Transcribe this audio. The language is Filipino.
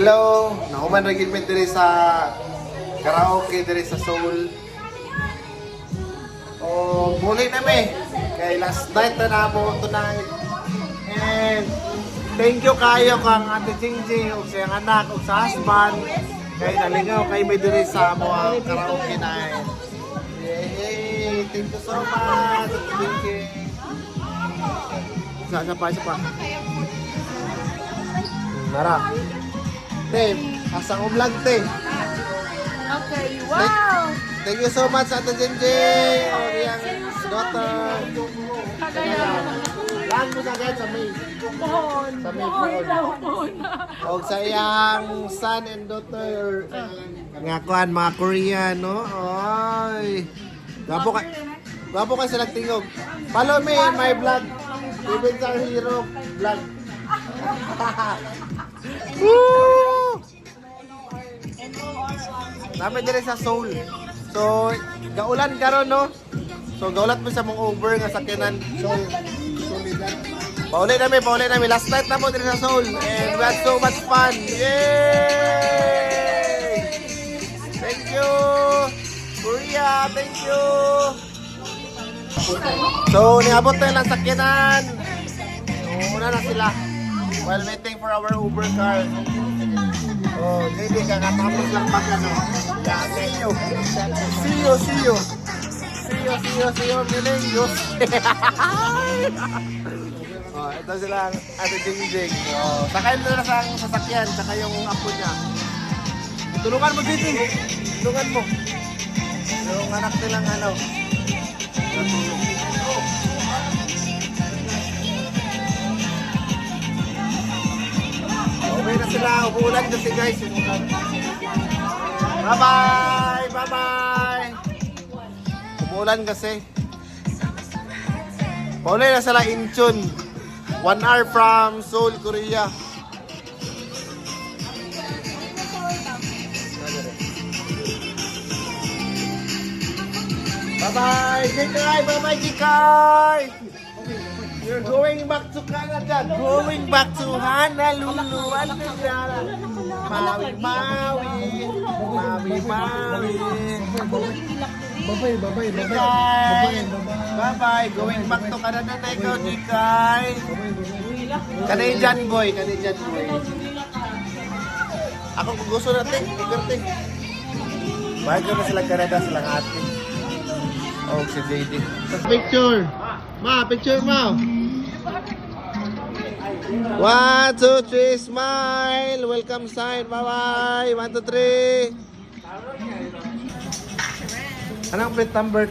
Hello, nahuman rin gilmit diri sa karaoke diri sa Seoul. O muli na mi. Kay last night na mo tonight. And thank you kayo kang Ate Jingjing ug sa iyang anak ug sa husband. Kay nalingaw kay may diri sa mo ang karaoke night. Yay! Thank you so much, Ate Jingjing. Isa pa. Nara. Te, asang vlog te. Okay, wow! Thank you so much Ate Jingjing. O iyang daughter. Lang mo sa sa May. Pohon. Sa May Pohon. O sa iyang son and daughter. Nga kuan mga Korean, no? Oy. Gwapo ka sila tingog. Follow me in my vlog. Even sa hero vlog. Woo! Namin dire sa Seoul. So, gaulan karon no? So, gaulat mo sa mong over nga sakyanan. So, Pauli namin. Last night na po dire sa Seoul. And we had so much fun. Yay! Thank you! Korea, thank you! So, niabot na lang sakyanan. Una na sila. While waiting for our Uber car. Oh, hindi kakatapos lang pag ano. Yeah, see you. See you, Milenios. Oh, ito sila ang Ate Jingjing. Oh, sakay na sa sasakyan, saka yung apo niya. Tulungan mo, Jingjing. Tulungan mo. Yung anak nilang ano. Okay na sila, umuulan kasi guys. Bye-bye! Umuulan kasi. Pauli na sila Incheon. 1 hour from Seoul, Korea. Bye-bye, Jikay! Bye-bye, Jikay! You're going back to Canada. Going back to Honolulu. Maui. Bye-bye. Bye-bye. Going back to Canada na ikaw, Jikay. Canadian boy. Ako kung gusto natin. Bakit ko na silang Canada, silang ate. Oh, si JD. Picture. Picture mo. 1, 2, 3, smile. Welcome sign. Bye-bye. 1, 2, 3. Anong plate number?